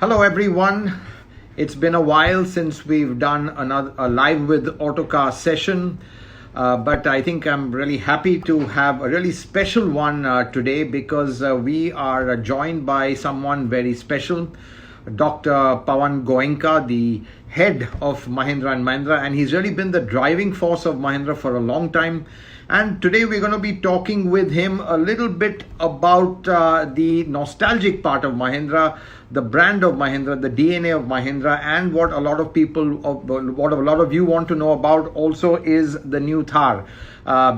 Hello everyone. It's been a while since we've done a live with Autocar session, but I think I'm really happy to have a really special one today because we are joined by someone very special, Dr. Pawan Goenka, the head of Mahindra and Mahindra, and he's really been the driving force of Mahindra for a long time. And today we're going to be talking with him a little bit about the nostalgic part of Mahindra, the brand of Mahindra, the DNA of Mahindra, and what a lot of you want to know about also is the new Thar.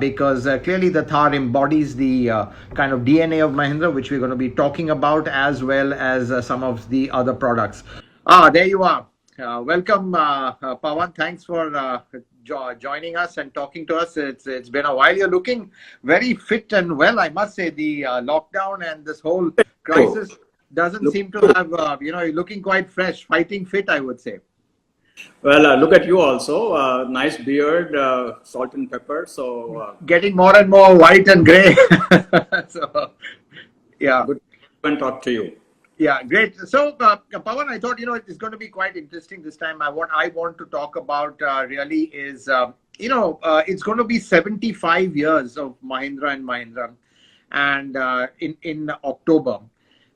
Because clearly the Thar embodies the kind of DNA of Mahindra, which we're going to be talking about, as well as some of the other products. There you are. Welcome, Pawan. Thanks for joining us and talking to us. It's been a while. You're looking very fit and well, I must say. The lockdown and this whole crisis doesn't seem to have, you're looking quite fresh, fighting fit, I would say. Well, look at you also. Nice beard, salt and pepper. So getting more and more white and gray. So, yeah. Good to talk to you. Yeah, great. So, Pawan, I thought, it's going to be quite interesting this time. What I want to talk about really is, it's going to be 75 years of Mahindra and Mahindra, and in October.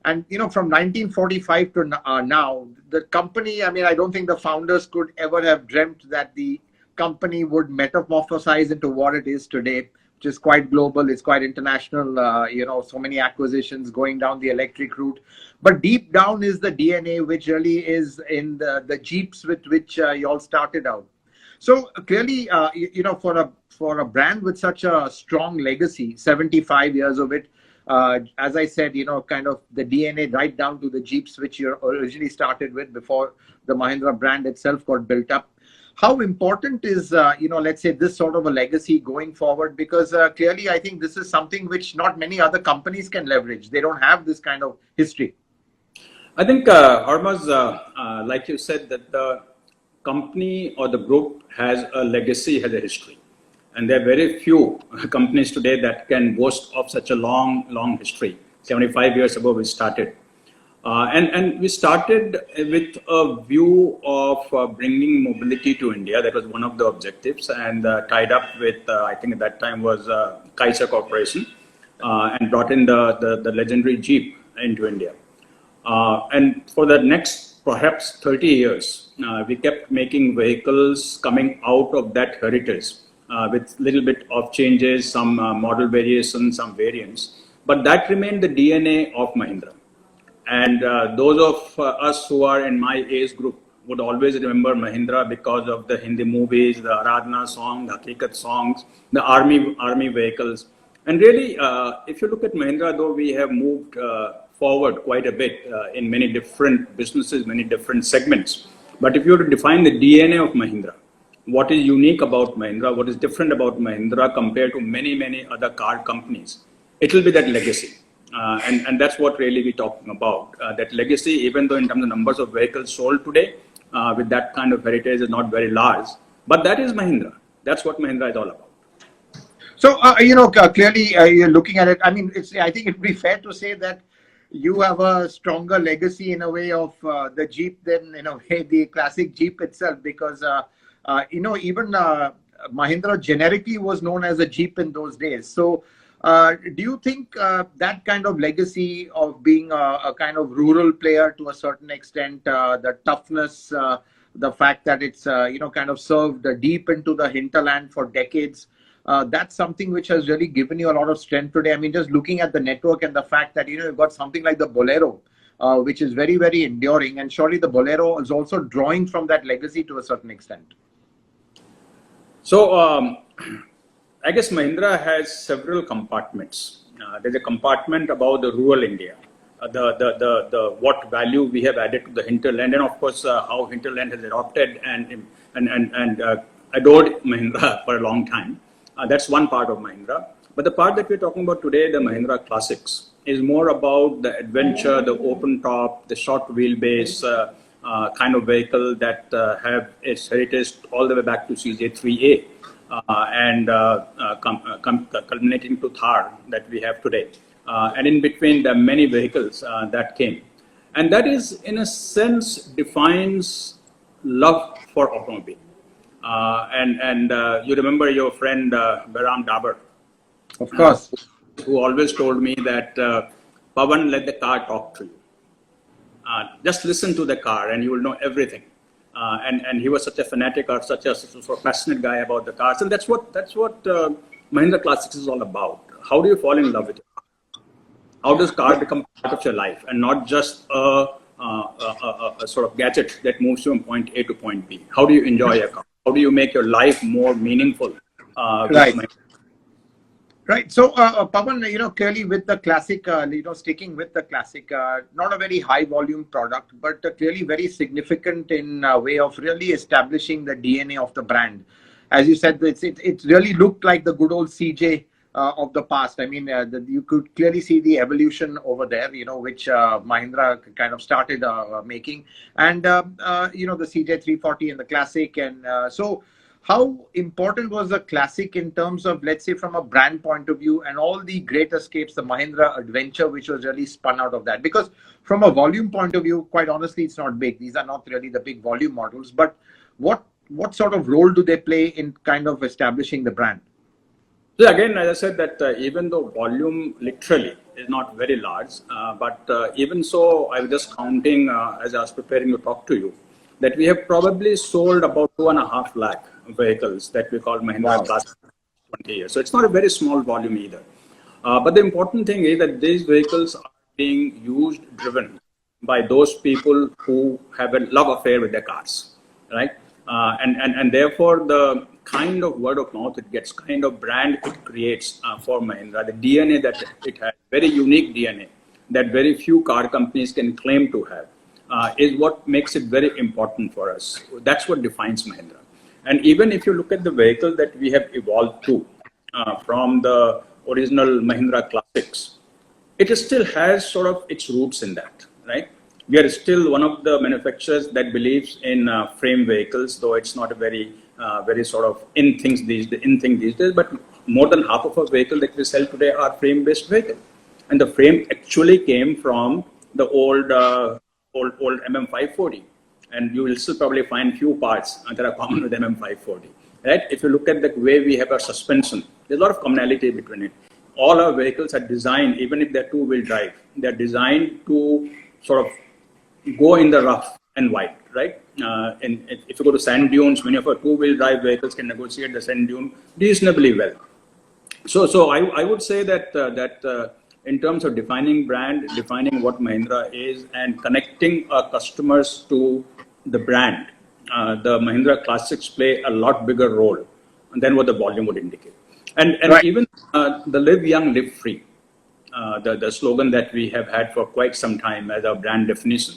And, from 1945 to now, the company, I don't think the founders could ever have dreamt that the company would metamorphosize into what it is today, which is quite global. It's quite international, so many acquisitions going down the electric route. But deep down is the DNA, which really is in the Jeeps with which you all started out. So clearly, for a brand with such a strong legacy, 75 years of it, as I said, kind of the DNA right down to the Jeeps, which you originally started with before the Mahindra brand itself got built up. How important is, let's say this sort of a legacy going forward? Because clearly, I think this is something which not many other companies can leverage. They don't have this kind of history. I think, Harmaz, like you said, that the company or the group has a legacy, has a history. And there are very few companies today that can boast of such a long history. 75 years ago, we started. And we started with a view of bringing mobility to India. That was one of the objectives, and tied up with, I think at that time was Kaiser Corporation, and brought in the legendary Jeep into India. And for the next perhaps 30 years, we kept making vehicles coming out of that heritage with little bit of changes, some model variations, some variants. But that remained the DNA of Mahindra. And those of us who are in my age group would always remember Mahindra because of the Hindi movies, the Aradhana song, the Hakikat songs, the army vehicles. And really, if you look at Mahindra, though we have moved forward quite a bit in many different businesses, many different segments. But if you were to define the DNA of Mahindra, what is unique about Mahindra, what is different about Mahindra compared to many other car companies, it will be that legacy. And that's what really we're talking about. That legacy, even though in terms of numbers of vehicles sold today, with that kind of heritage is not very large. But that is Mahindra. That's what Mahindra is all about. So, clearly you're looking at it. I think it would be fair to say that you have a stronger legacy in a way of the Jeep than, in a way, the classic Jeep itself. Because, even Mahindra generically was known as a Jeep in those days. So, do you think that kind of legacy of being a kind of rural player to a certain extent, the toughness, the fact that it's, kind of served deep into the hinterland for decades, that's something which has really given you a lot of strength today? Just looking at the network and the fact that, you've got something like the Bolero, which is very, very enduring. And surely the Bolero is also drawing from that legacy to a certain extent. So, I guess Mahindra has several compartments. There's a compartment about the rural India, the what value we have added to the hinterland, and of course how hinterland has adopted and adored Mahindra for a long time. That's one part of Mahindra. But the part that we're talking about today, the Mahindra Classics, is more about the adventure, the open top, the short wheelbase kind of vehicle that have its heritage all the way back to CJ3A. And culminating to Thar that we have today. And in between, there are many vehicles that came. And that is, in a sense, defines love for automobile. You remember your friend Baram Dabar, Of course. who always told me that, Pawan, let the car talk to you. Just listen to the car and you will know everything. And he was such a fanatic or such a sort of passionate guy about the cars. And that's what Mahindra Classics is all about. How do you fall in love with it? How does car become part of your life and not just a sort of gadget that moves you from point A to point B? How do you enjoy your car? How do you make your life more meaningful? Right. Right. So, Pawan, clearly with the classic, sticking with the classic, not a very high volume product, but clearly very significant in a way of really establishing the DNA of the brand. As you said, it really looked like the good old CJ of the past. I mean, you could clearly see the evolution over there, which Mahindra kind of started making. And, the CJ 340 and the classic. And so, how important was the classic in terms of, let's say, from a brand point of view, and all the great escapes, the Mahindra Adventure, which was really spun out of that? Because from a volume point of view, quite honestly, it's not big. These are not really the big volume models. But what sort of role do they play in kind of establishing the brand? So again, as I said, that even though volume literally is not very large, but even so, I was just counting as I was preparing to talk to you, that we have probably sold about 2.5 lakh vehicles that we call Mahindra Classic 20 years. So it's not a very small volume either. But the important thing is that these vehicles are being used, driven by those people who have a love affair with their cars, right? And therefore the kind of word of mouth it gets, kind of brand it creates for Mahindra, the DNA that it has, very unique DNA that very few car companies can claim to have, is what makes it very important for us. That's what defines Mahindra. And even if you look at the vehicle that we have evolved to from the original Mahindra Classics, it still has sort of its roots in that, right? We are still one of the manufacturers that believes in frame vehicles, though it's not a very sort of in thing these days. But more than half of our vehicles that we sell today are frame-based vehicles, and the frame actually came from the old MM540, and you will still probably find few parts that are common with MM540. Right? If you look at the way we have our suspension, there's a lot of commonality between it. All our vehicles are designed, even if they're two-wheel drive, they're designed to sort of go in the rough and wide, right? And if you go to sand dunes, many of our two-wheel drive vehicles can negotiate the sand dune reasonably well. So I would say that in terms of defining brand, defining what Mahindra is, and connecting our customers to the brand, the Mahindra Classics play a lot bigger role than what the volume would indicate. And right. Even the live young, live free, the slogan that we have had for quite some time as our brand definition.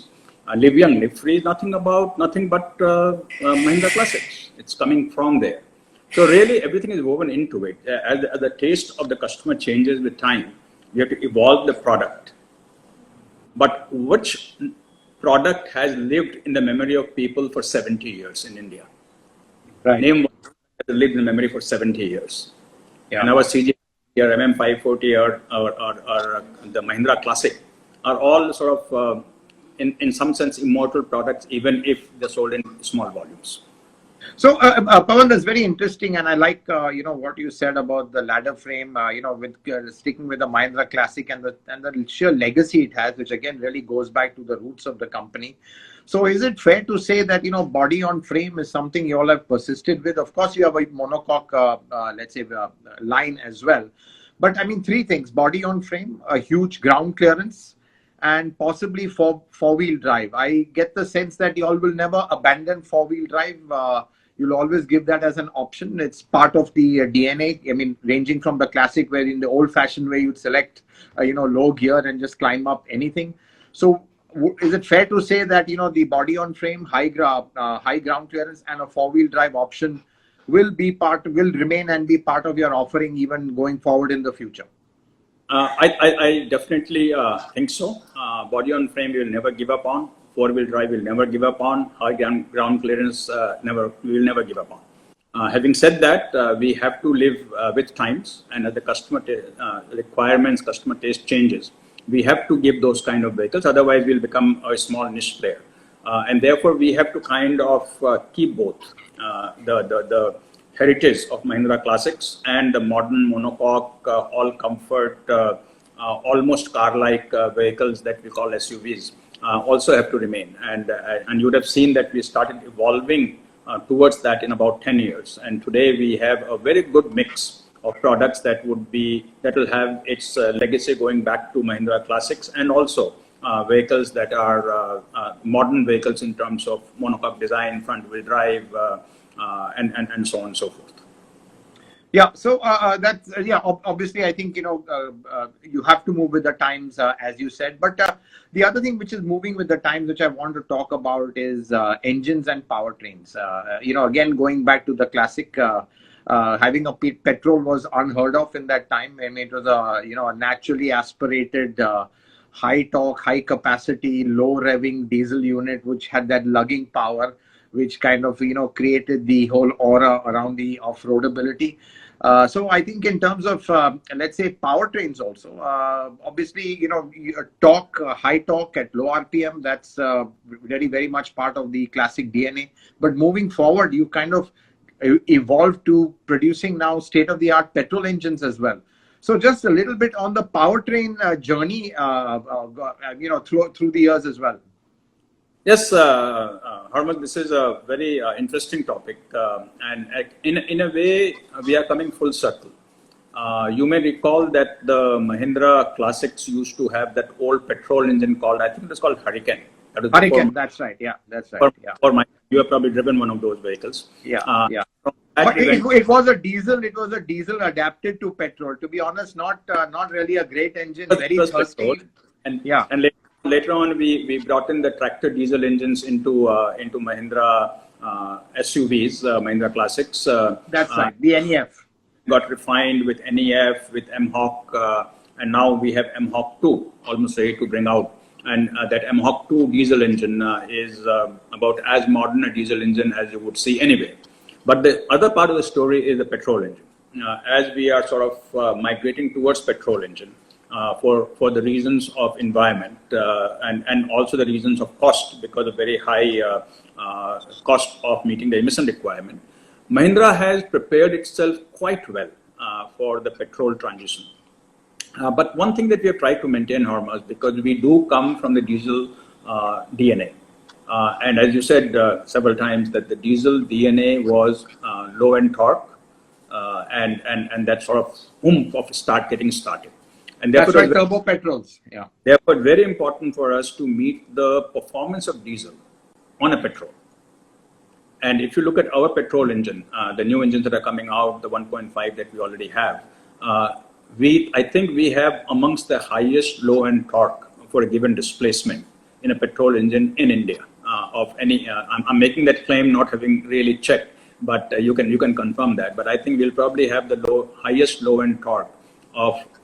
Live young, live free is nothing but Mahindra Classics. It's coming from there. So really everything is woven into it. As the taste of the customer changes with time, we have to evolve the product. But which product has lived in the memory of people for 70 years in India? Right. Name one that has lived in the memory for 70 years. Yeah. And our CJ or MM540 or the Mahindra Classic are all sort of, in some sense, immortal products, even if they're sold in small volumes. So, Pawan, that's very interesting, and I like what you said about the ladder frame. With sticking with the Mahindra Classic and the sheer legacy it has, which again really goes back to the roots of the company. So, is it fair to say that body on frame is something you all have persisted with? Of course, you have a monocoque, let's say, line as well. But I mean, three things: body on frame, a huge ground clearance, and possibly four-wheel drive. I get the sense that you all will never abandon four-wheel drive. You'll always give that as an option. It's part of the DNA. I mean, ranging from the classic, where in the old-fashioned way you'd select, low gear and just climb up anything. So, is it fair to say that the body on frame, high ground clearance, and a four-wheel drive option will remain and be part of your offering even going forward in the future? I definitely think so. Body on frame we will never give up on. Four-wheel drive will never give up on. High ground clearance we will never give up on. Having said that, we have to live with times, and as the customer requirements, customer taste changes. We have to give those kind of vehicles, otherwise we'll become a small niche player. And therefore, we have to kind of keep both the heritage of Mahindra Classics and the modern monocoque, all comfort, almost car-like vehicles that we call SUVs also have to remain. And you would have seen that we started evolving towards that in about 10 years. And today we have a very good mix of products that will have its legacy going back to Mahindra Classics, and also vehicles that are modern vehicles in terms of monocoque design, front-wheel drive, and so on and so forth. Yeah, so that's obviously, I think, you have to move with the times, as you said. But the other thing which is moving with the times, which I want to talk about, is engines and powertrains. Again, going back to the classic, having a petrol was unheard of in that time. I mean, it was a naturally aspirated, high torque, high capacity, low revving diesel unit, which had that lugging power, which kind of created the whole aura around the off-roadability. So I think in terms of let's say powertrains also, obviously torque, high torque at low RPM, that's very, very much part of the classic DNA. But moving forward, you kind of evolved to producing now state-of-the-art petrol engines as well. So just a little bit on the powertrain journey, through the years as well. Yes, Harman, this is a very interesting topic, and in a way we are coming full circle. You may recall that the Mahindra Classics used to have that old petrol engine called, I think it was called Hurricane. Hurricane, that's right. Yeah, that's right. You have probably driven one of those vehicles. Yeah. But it was a diesel. It was a diesel adapted to petrol. To be honest, not really a great engine. Very thirsty. And later on, we brought in the tractor diesel engines into Mahindra SUVs, Mahindra Classics. That's right. The NEF got refined with NEF, with MHawk, and now we have MHawk 2 almost ready to bring out. And that MHawk 2 diesel engine is about as modern a diesel engine as you would see anywhere. But the other part of the story is the petrol engine. As we are sort of migrating towards petrol engine for the reasons of environment and also the reasons of cost, because of very high cost of meeting the emission requirement, Mahindra has prepared itself quite well for the petrol transition. But one thing that we have tried to maintain, Hormuz, because we do come from the diesel DNA. And as you said several times, that the diesel DNA was low end torque and that sort of oomph of getting started. And that's right, turbo petrols. Yeah. Therefore, very important for us to meet the performance of diesel on a petrol. And if you look at our petrol engine, the new engines that are coming out, the 1.5 that we already have, I think we have amongst the highest low end torque for a given displacement in a petrol engine in India. Of any, I'm making that claim not having really checked, but you can confirm that. But I think we'll probably have the highest low end torque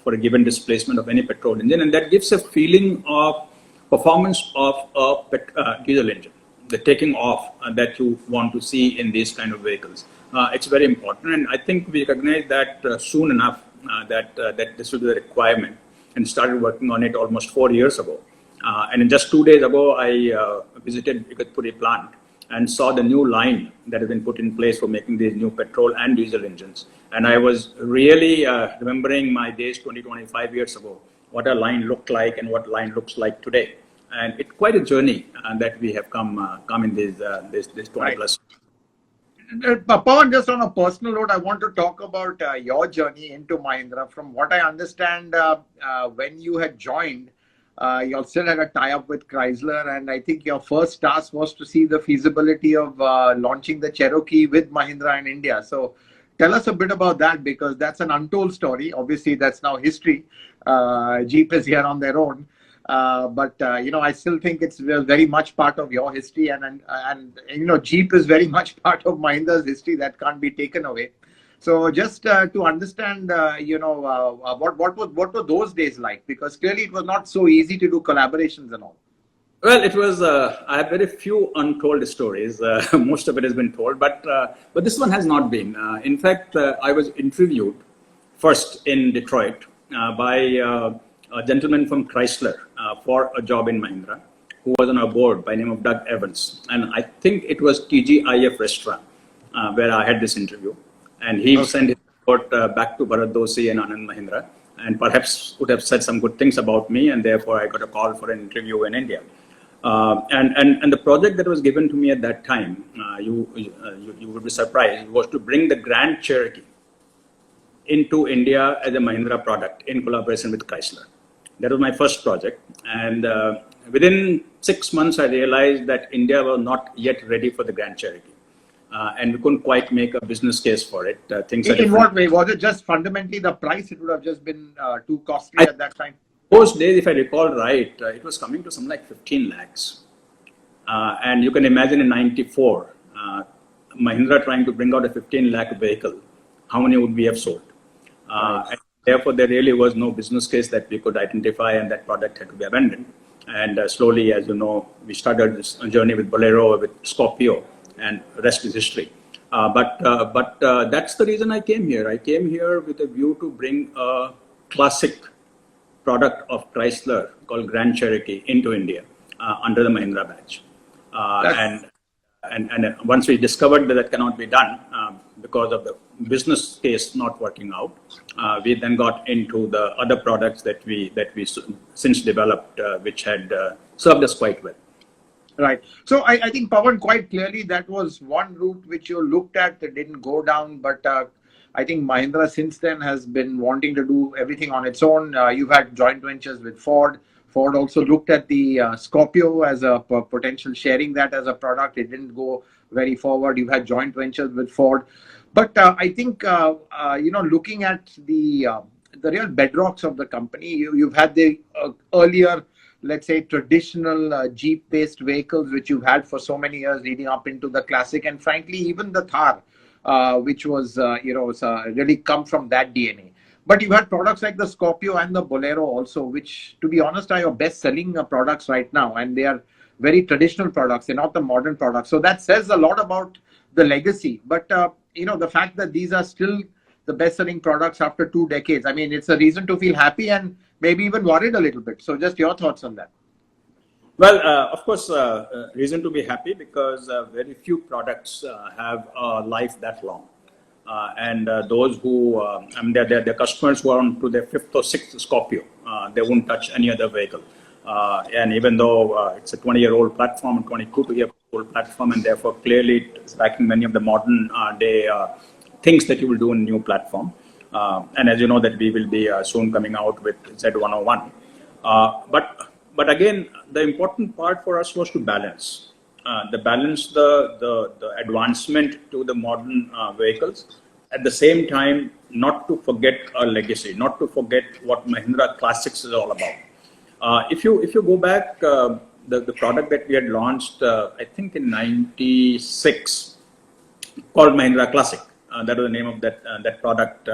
for a given displacement of any petrol engine, and that gives a feeling of performance of a diesel engine, the taking off that you want to see in these kind of vehicles. It's very important, and I think we recognize that soon enough that this will be the requirement, and started working on it almost 4 years ago. And in just 2 days ago, I visited Igatpuri plant and saw the new line that has been put in place for making these new petrol and diesel engines. And I was really remembering my days 25 years ago, what a line looked like and what line looks like today. And it's quite a journey that we have come in this 20 plus. Pawan, just on a personal note, I want to talk about your journey into Mahindra. From what I understand, when you had joined, you still had a tie-up with Chrysler, and I think your first task was to see the feasibility of launching the Cherokee with Mahindra in India. So tell us a bit about that, because that's an untold story. Obviously, that's now history. Jeep is here on their own. But I still think it's very much part of your history, and Jeep is very much part of Mahindra's history that can't be taken away. So just to understand, what were those days like? Because clearly it was not so easy to do collaborations and all. Well, it was. I have very few untold stories. Most of it has been told, but this one has not been. In fact, I was interviewed first in Detroit by a gentleman from Chrysler for a job in Mahindra, who was on our board by name of Doug Evans. And I think it was TGIF restaurant where I had this interview. And he sent his report back to Bharat Doshi and Anand Mahindra, and perhaps would have said some good things about me, and therefore I got a call for an interview in India. And the project that was given to me at that time, you would be surprised, was to bring the Grand Cherokee into India as a Mahindra product in collaboration with Chrysler. That was my first project. And within 6 months, I realized that India was not yet ready for the Grand Cherokee. And we couldn't quite make a business case for it. In what way? Was it just fundamentally the price? It would have just been too costly at that time? Those days, if I recall right, it was coming to something like 15 lakhs. And you can imagine in 94, Mahindra trying to bring out a 15 lakh vehicle, how many would we have sold? And therefore, there really was no business case that we could identify, and that product had to be abandoned. And slowly, as you know, we started this journey with Bolero, with Scorpio, and the rest is history. But that's the reason I came here. I came here with a view to bring a classic product of Chrysler called Grand Cherokee into India under the Mahindra badge. And once we discovered that that cannot be done because of the business case not working out, we then got into the other products that we since developed, which had served us quite well. Right. So I think, Pawan, quite clearly that was one route which you looked at that didn't go down. But I think Mahindra since then has been wanting to do everything on its own. You've had joint ventures with Ford. Ford also looked at the Scorpio as a potential, sharing that as a product. It didn't go very forward. You've had joint ventures with Ford. But I think, looking at the real bedrocks of the company, you've had the earlier, let's say, traditional Jeep-based vehicles, which you've had for so many years leading up into the classic. And frankly, even the Thar, which was, really come from that DNA. But you had products like the Scorpio and the Bolero also, which, to be honest, are your best-selling products right now. And they are very traditional products. They're not the modern products. So that says a lot about the legacy. But, the fact that these are still the best-selling products after 2 decades, I mean, it's a reason to feel happy and maybe even worried a little bit. So just your thoughts on that. Well, of course, reason to be happy because very few products have a life that long. And those who, they're customers who are on to their 5th or 6th Scorpio, they won't touch any other vehicle. And even though it's a 20-year-old platform, 22-year-old platform, and therefore clearly it's lacking many of the modern day things that you will do in a new platform. And as you know that we will be soon coming out with Z101. But again, the important part for us was to balance. The advancement to the modern vehicles. At the same time, not to forget our legacy, not to forget what Mahindra Classics is all about. If you go back, the product that we had launched, I think in '96, called Mahindra Classic. That was the name of that product,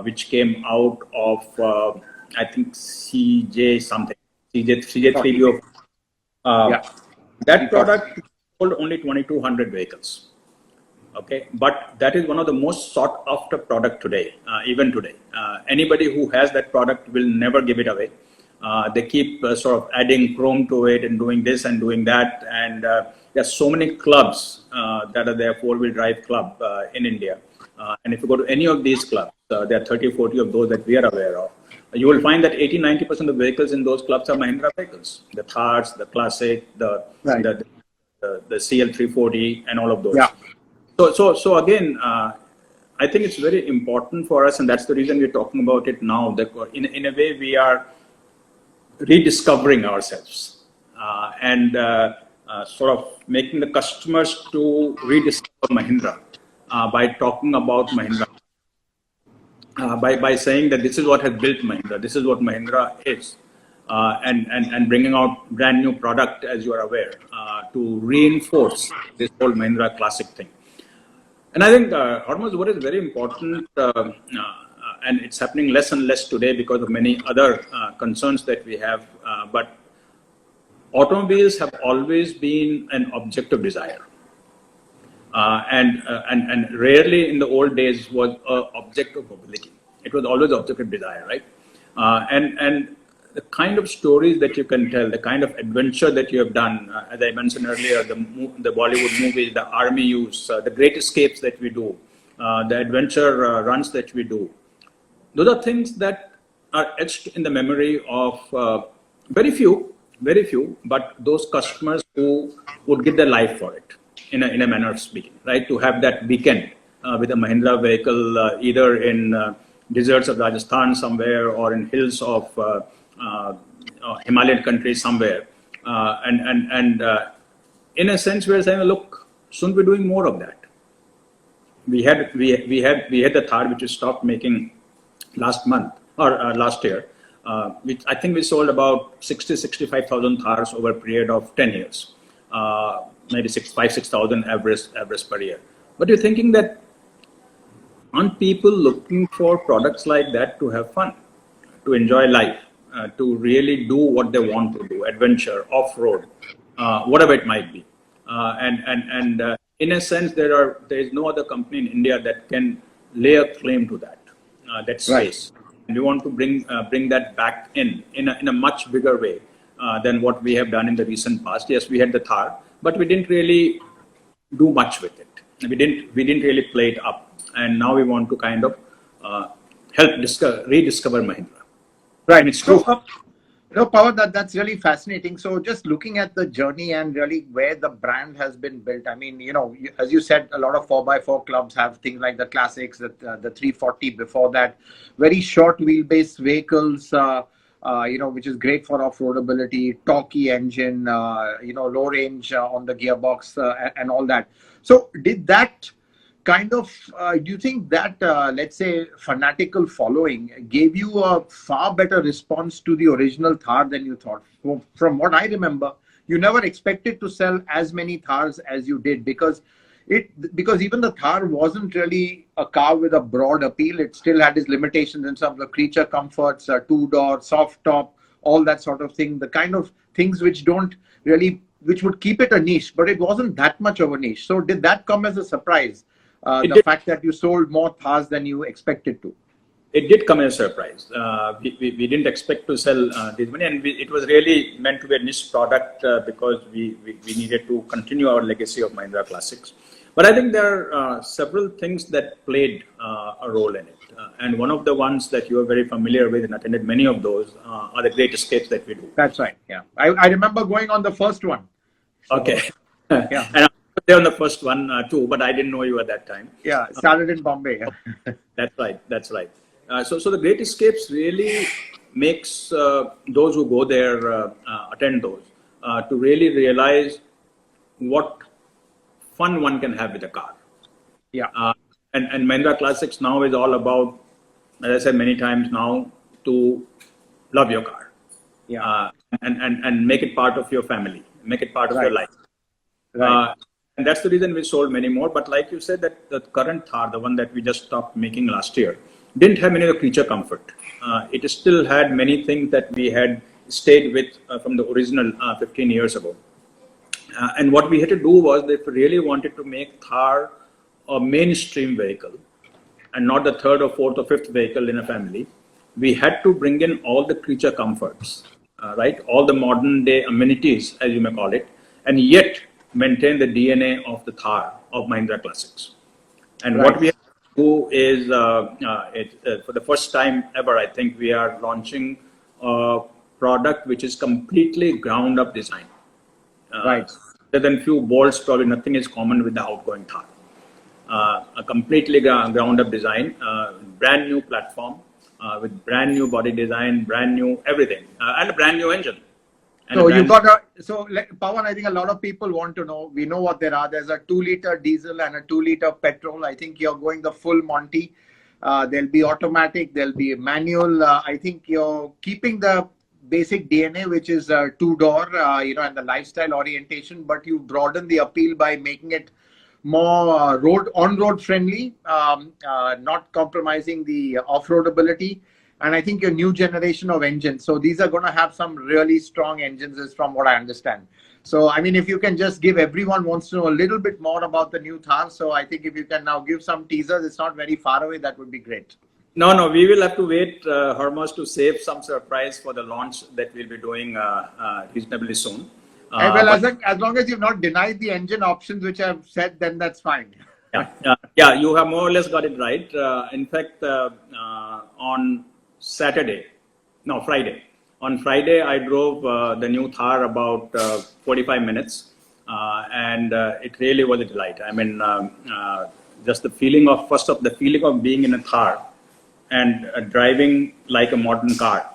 which came out of I think CJ something, CJ3BO. That product sold only 2,200 vehicles. Okay, but that is one of the most sought after product today, even today. Anybody who has that product will never give it away. They keep sort of adding chrome to it and doing this and doing that. And there are so many clubs that are there, 4-wheel drive club in India. And if you go to any of these clubs, there are 30, 40 of those that we are aware of. You will find that 80-90% of the vehicles in those clubs are Mahindra vehicles. The Thars, the Classic, the CL340 and all of those. Yeah. So again, I think it's very important for us, and that's the reason we're talking about it now, that in a way we are rediscovering ourselves and sort of making the customers to rediscover Mahindra by talking about Mahindra. By saying that this is what has built Mahindra, this is what Mahindra is, and bringing out brand new product, as you are aware, to reinforce this whole Mahindra Classic thing. And I think, Hormuz, what is very important, and it's happening less and less today because of many other concerns that we have, but automobiles have always been an object of desire. And rarely in the old days was an object of mobility. It was always object of desire, right? And the kind of stories that you can tell, the kind of adventure that you have done, as I mentioned earlier, the Bollywood movies, the army use, the great escapes that we do, the adventure runs that we do. Those are things that are etched in the memory of very few, but those customers who would give their life for it, in a manner of speaking, right? To have that weekend with a Mahindra vehicle, either in deserts of Rajasthan somewhere or in hills of Himalayan countries somewhere, and in a sense, we're saying, look, shouldn't we be doing more of that? We had the Thar, which we stopped making last month or last year. Which I think we sold about 65,000 Thars over a period of 10 years, maybe 6,000 average per year. But you're thinking that, aren't people looking for products like that to have fun, to enjoy life, to really do what they want to do, adventure, off-road, whatever it might be. And in a sense, there is no other company in India that can lay a claim to that space. Right. And we want to bring that back in a much bigger way than what we have done in the recent past. Yes, we had the Thar, but we didn't really do much with it. We didn't really play it up. And now we want to kind of help rediscover Mahindra. Right. And it's true. Pawan, that's really fascinating. So just looking at the journey and really where the brand has been built. I mean, as you said, a lot of 4x4 clubs have things like the classics, the 340 before that, very short wheelbase vehicles, which is great for off-roadability, torquey engine, low range on the gearbox and all that. So did that kind of, do you think that, let's say, fanatical following gave you a far better response to the original Thar than you thought? From what I remember, you never expected to sell as many Thars as you did because even the Thar wasn't really a car with a broad appeal. It still had its limitations in some of the creature comforts, two-door, soft top, all that sort of thing, the kind of things which would keep it a niche, but it wasn't that much of a niche. So did that come as a surprise? The fact that you sold more Thars than you expected to? It did come as a surprise. We didn't expect to sell this many, and it was really meant to be a niche product because we needed to continue our legacy of Mahindra Classics. But I think there are several things that played a role in it. And one of the ones that you are very familiar with and attended many of those are the great escapes that we do. That's right. Yeah. I remember going on the first one. So, okay. Yeah. And I was there on the first one too, but I didn't know you at that time. Yeah. Started in Bombay. That's right. So the great escapes really makes those who go there, attend those, to really realize what fun one can have with a car. Yeah. And Mahindra Classics now is all about, as I said many times now, to love your car. Yeah. And make it part of your family, make it part of your life. Right. And that's the reason we sold many more. But like you said, that the current Thar, the one that we just stopped making last year, didn't have many of the creature comfort. It still had many things that we had stayed with from the original 15 years ago. And what we had to do was, if we really wanted to make Thar a mainstream vehicle and not the third or fourth or fifth vehicle in a family, we had to bring in all the creature comforts, right? All the modern day amenities, as you may call it, and yet maintain the DNA of the Thar of Mahindra Classics. And what we have to do is, for the first time ever, I think we are launching a product which is completely ground up design. Right. Other than few bolts, probably nothing is common with the outgoing Thar. A completely ground up design, brand new platform with brand new body design, brand new everything, and a brand new engine. So you got Pawan, I think a lot of people want to know, we know what there are. There's a 2-liter diesel and a 2-liter petrol. I think you're going the full Monty. There'll be automatic, there'll be manual. I think you're keeping the basic DNA, which is two-door, and the lifestyle orientation, but you broaden the appeal by making it more on-road friendly, not compromising the off-roadability. And I think your new generation of engines. So these are going to have some really strong engines, is from what I understand. So, I mean, if you can just give, everyone wants to know a little bit more about the new Thar. So I think if you can now give some teasers, it's not very far away, that would be great. No, we will have to wait, Hormuz, to save some surprise for the launch that we'll be doing reasonably soon. Well, But as long as you've not denied the engine options, which I've said, then that's fine. yeah, you have more or less got it right. In fact, on Saturday, no, Friday. On Friday, I drove the new Thar about 45 minutes, and it really was a delight. I mean, just the feeling of the feeling of being in a Thar and driving like a modern car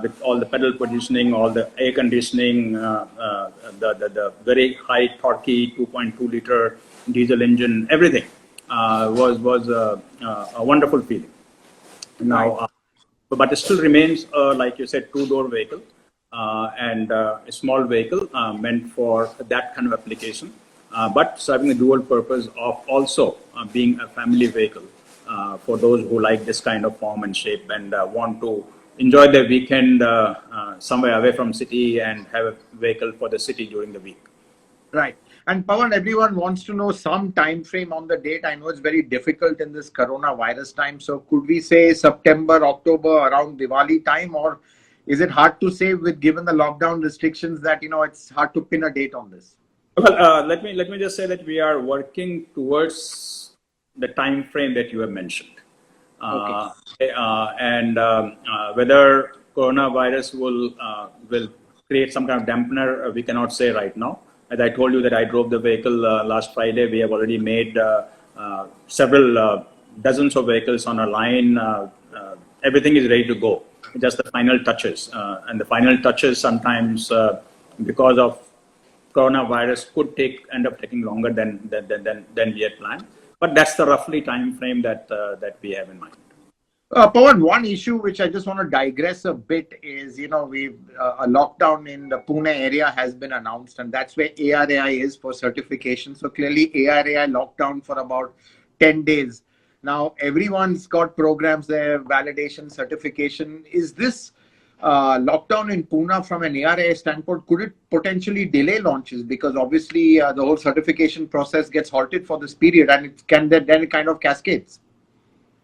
with all the pedal positioning, all the air conditioning, the very high torquey 2.2 liter diesel engine, everything was a wonderful feeling. Now, but it still remains, like you said, two-door vehicle and a small vehicle meant for that kind of application, but serving the dual purpose of also being a family vehicle for those who like this kind of form and shape and want to enjoy their weekend somewhere away from city and have a vehicle for the city during the week. Right. And Pawan, everyone wants to know some time frame on the date. I know it's very difficult in this coronavirus time. So could we say September, October, around Diwali time, or is it hard to say with given the lockdown restrictions that, it's hard to pin a date on this? Well, let me just say that we are working towards the time frame that you have mentioned. Okay. And whether coronavirus will create some kind of dampener, we cannot say right now. As I told you that I drove the vehicle last Friday, we have already made several dozens of vehicles on our line. Everything is ready to go. Just the final touches. And the final touches sometimes, because of coronavirus, could end up taking longer than we had planned. But that's the roughly time frame that we have in mind. Pawan, one issue which I just want to digress a bit is, we've a lockdown in the Pune area has been announced, and that's where ARAI is for certification. So clearly ARAI locked down for about 10 days. Now everyone's got programs there, validation, certification. Is this lockdown in Pune from an ARAI standpoint, could it potentially delay launches? Because obviously the whole certification process gets halted for this period, and then it kind of cascades.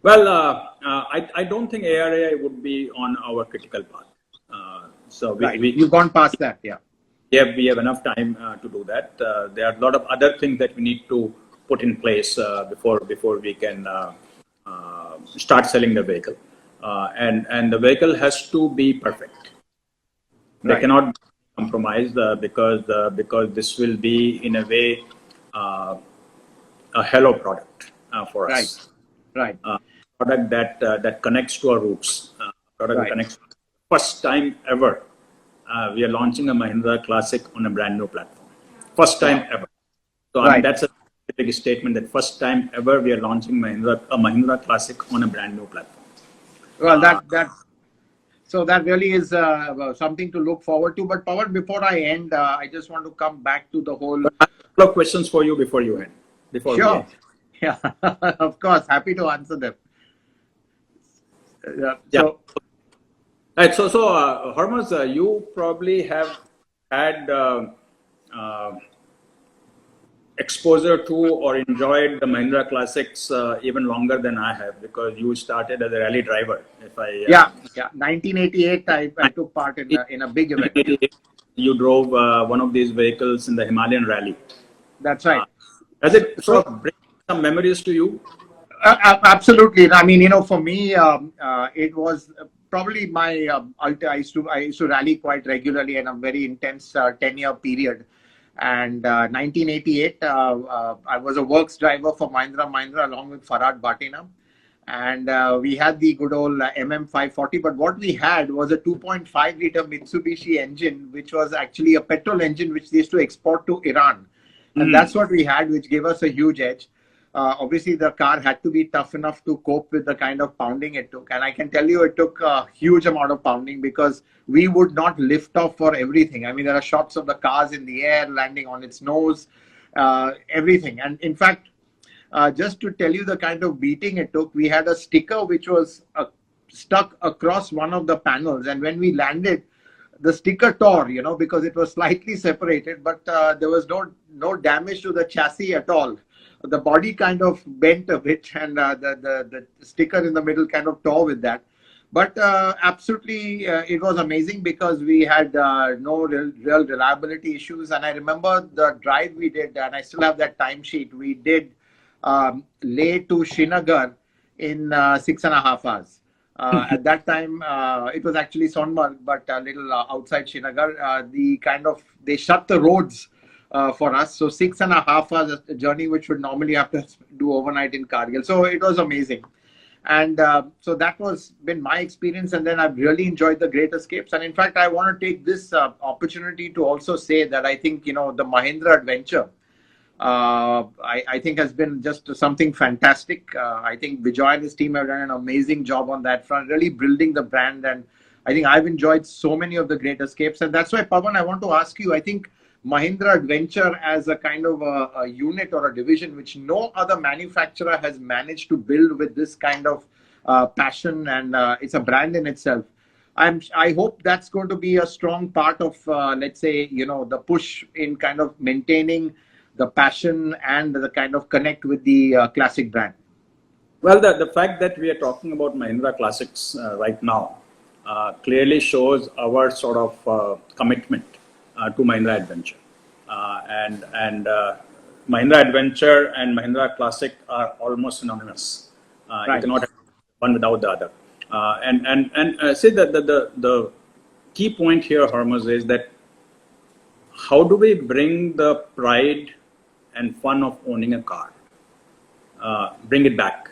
Well, I don't think ARAI would be on our critical path. So you've gone past that, yeah. Yeah, we have enough time to do that. There are a lot of other things that we need to put in place before we can start selling the vehicle. And the vehicle has to be perfect. They cannot be compromised because this will be in a way a hello product for us. Right. Product that connects to our roots. Product that connects. First time ever, we are launching a Mahindra Classic on a brand new platform. First time ever. So I mean, that's a big statement that first time ever we are launching a Mahindra Classic on a brand new platform. Well, so that really is something to look forward to. But Pawan, before I end, I just want to come back to the whole. I have a couple of questions for you before you end. Sure. Yeah, of course. Happy to answer them. So Hormuz, you probably have had exposure to or enjoyed the Mahindra Classics even longer than I have, because you started as a rally driver. 1988, I took part in a big event. You drove one of these vehicles in the Himalayan rally. That's right. Does it sort of bring some memories to you? Absolutely. I mean, for me, it was probably my I used to rally quite regularly in a very intense 10-year period. And 1988, I was a works driver for Mahindra along with Farhad Batina. And we had the good old MM540. But what we had was a 2.5 liter Mitsubishi engine, which was actually a petrol engine, which they used to export to Iran. And that's what we had, which gave us a huge edge. Obviously, the car had to be tough enough to cope with the kind of pounding it took. And I can tell you it took a huge amount of pounding, because we would not lift off for everything. I mean, there are shots of the cars in the air, landing on its nose, everything. And in fact, just to tell you the kind of beating it took, we had a sticker which was stuck across one of the panels. And when we landed, the sticker tore, because it was slightly separated, but there was no damage to the chassis at all. the body kind of bent a bit, and the sticker in the middle kind of tore with that. But absolutely, it was amazing because we had no real reliability issues. And I remember the drive we did, and I still have that timesheet. We did Leh to Srinagar in 6.5 hours. At that time, it was actually Sonmarg, but a little outside Srinagar. They shut the roads for us. So 6.5 hours a journey, which would normally have to do overnight in Kargil. So it was amazing. And so that was been my experience. And then I've really enjoyed the Great Escapes. And in fact, I want to take this opportunity to also say that I think, the Mahindra Adventure, I think has been just something fantastic. I think Vijay and his team have done an amazing job on that front, really building the brand. And I think I've enjoyed so many of the Great Escapes. And that's why, Pawan, I want to ask you, I think Mahindra Adventure as a kind of a unit or a division, which no other manufacturer has managed to build with this kind of passion, and it's a brand in itself. I hope that's going to be a strong part of, let's say, the push in kind of maintaining the passion and the kind of connect with the classic brand. Well, the fact that we are talking about Mahindra Classics right now clearly shows our sort of commitment to Mahindra Adventure. And Mahindra Adventure and Mahindra Classic are almost synonymous. Right. You cannot have one without the other. And say that the key point here, Hormuz, is that how do we bring the pride and fun of owning a car, bring it back?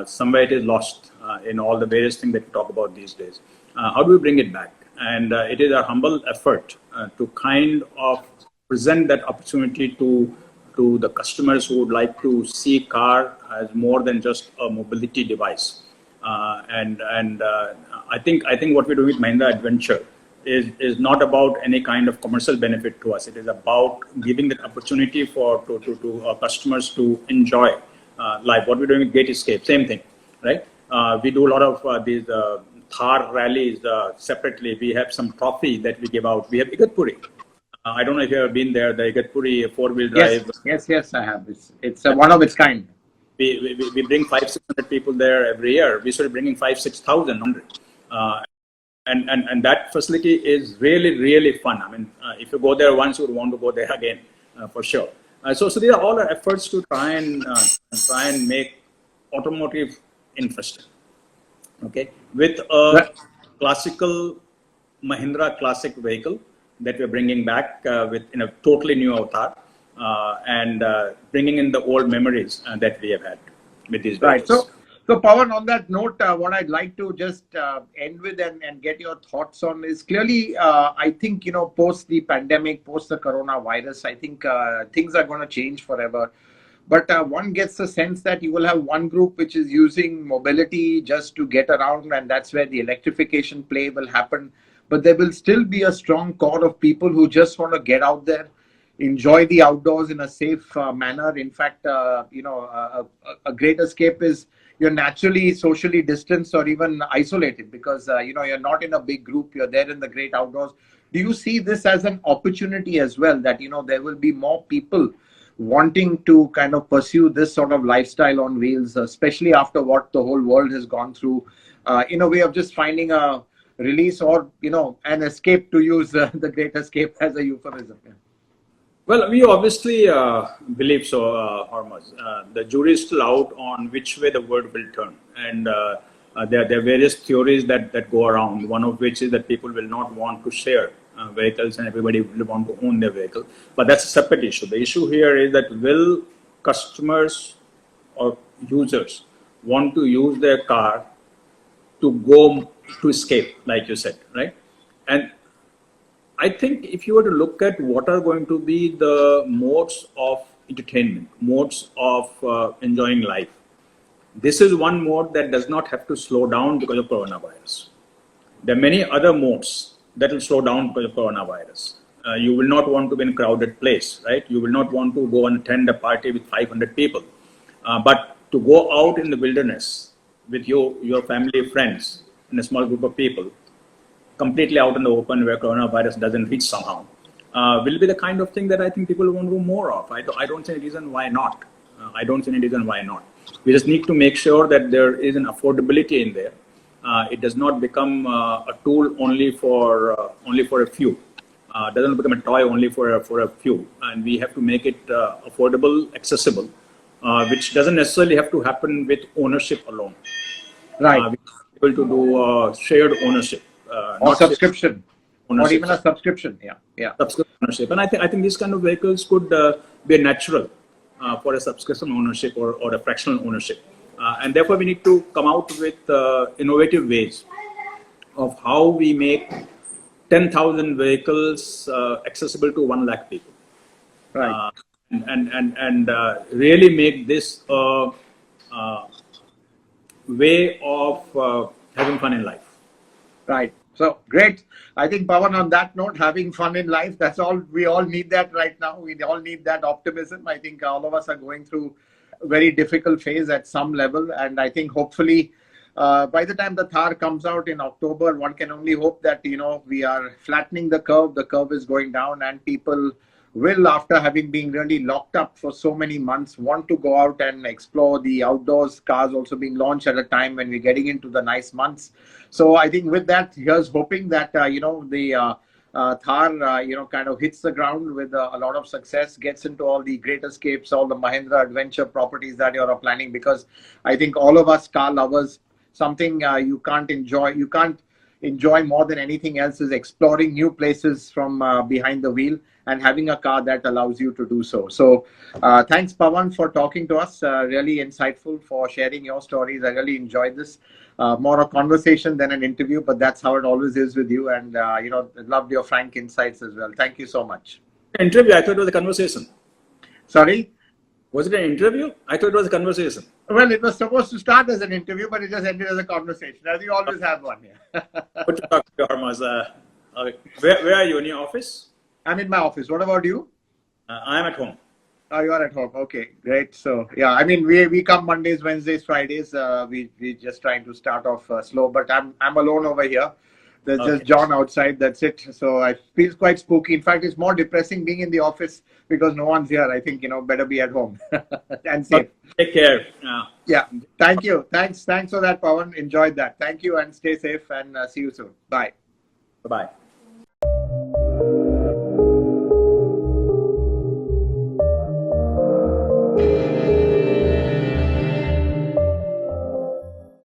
Somewhere it is lost in all the various things that we talk about these days. How do we bring it back? And it is a humble effort to kind of present that opportunity to the customers who would like to see car as more than just a mobility device. And I think what we do with Mahindra Adventure is not about any kind of commercial benefit to us. It is about giving that opportunity to our customers to enjoy life. What we're doing with Great Escape, same thing, right? We do a lot of these Thar rallies separately. We have some trophy that we give out. We have Igatpuri. I don't know if you've ever been there, the Igatpuri four-wheel drive. Yes, I have. It's one of its kind. We bring 500-600 people there every year. We started bringing 5,000-6,000. And that facility is really fun. I mean, if you go there once, you would want to go there again for sure. So these are all our efforts to try and make automotive interesting. Okay, with a classical Mahindra classic vehicle that we're bringing back in a totally new avatar, and bringing in the old memories that we have had with these vehicles. Right. So Pawan, on that note, what I'd like to just end with and get your thoughts on is clearly, I think, post the pandemic, post the coronavirus, I think things are going to change forever. But one gets the sense that you will have one group which is using mobility just to get around, and that's where the electrification play will happen. But there will still be a strong core of people who just want to get out there, enjoy the outdoors in a safe manner. In fact, a Great Escape is you're naturally socially distanced or even isolated because you're not in a big group. You're there in the great outdoors. Do you see this as an opportunity as well, that there will be more people wanting to kind of pursue this sort of lifestyle on wheels, especially after what the whole world has gone through, in a way of just finding a release or an escape, to use the Great Escape as a euphemism? Yeah. Well, we obviously believe so, Hormuz. The jury is still out on which way the world will turn, and there are various theories that go around. One of which is that people will not want to share vehicles, and everybody will want to own their vehicle. But that's a separate issue. The issue here is that will customers or users want to use their car to go to escape, like you said, right? And I think if you were to look at what are going to be the modes of entertainment, modes of enjoying life, this is one mode that does not have to slow down because of coronavirus. There are many other modes that will slow down because of coronavirus. You will not want to be in a crowded place, right? You will not want to go and attend a party with 500 people. But to go out in the wilderness with your family, friends, in a small group of people, completely out in the open where coronavirus doesn't reach somehow, will be the kind of thing that I think people want to do more of. I don't see a reason why not. I don't see any reason why not. We just need to make sure that there is an affordability in there. It does not become a tool only for a few. Doesn't become a toy only for a few, and we have to make it affordable, accessible, which doesn't necessarily have to happen with ownership alone. Right. We're able to do shared ownership, Or not subscription. ownership, Or even a subscription. Yeah. Yeah. subscription ownership. And I think these kind of vehicles could be natural for a subscription ownership or a fractional ownership. And therefore, we need to come out with innovative ways of how we make 10,000 vehicles accessible to 1 lakh people. Right. And really make this a way of having fun in life. Right. So great. I think, Pawan, on that note, having fun in life, that's all. We all need that right now. We all need that optimism. I think all of us are going through a very difficult phase at some level. And I think hopefully by the time the Thar comes out in October, one can only hope that, we are flattening the curve. The curve is going down and people will, after having been really locked up for so many months, want to go out and explore the outdoors. Cars also being launched at a time when we're getting into the nice months. So I think with that, here's hoping that, the Thar, kind of hits the ground with a lot of success, gets into all the Great Escapes, all the Mahindra Adventure properties that you're planning, because I think all of us car lovers, something you can't enjoy more than anything else is exploring new places from behind the wheel and having a car that allows you to do so. So thanks, Pawan, for talking to us. Really insightful, for sharing your stories. I really enjoyed this. More a conversation than an interview, but that's how it always is with you. And, loved your frank insights as well. Thank you so much. Interview? I thought it was a conversation. Sorry? Was it an interview? I thought it was a conversation. Well, it was supposed to start as an interview, but it just ended as a conversation, as you always have one here. Good to talk to you, Harmaz. Where are you? In your office? I'm in my office. What about you? I am at home. Oh, you are at home. Okay, great. So, yeah, I mean, we come Mondays, Wednesdays, Fridays. We just trying to start off slow, but I'm alone over here. There's just John outside. That's it. So I feel quite spooky. In fact, it's more depressing being in the office because no one's here. I think, better be at home and safe. Take care. Yeah. Thank you. Thanks for that, Pawan. Enjoyed that. Thank you and stay safe and see you soon. Bye. Bye-bye.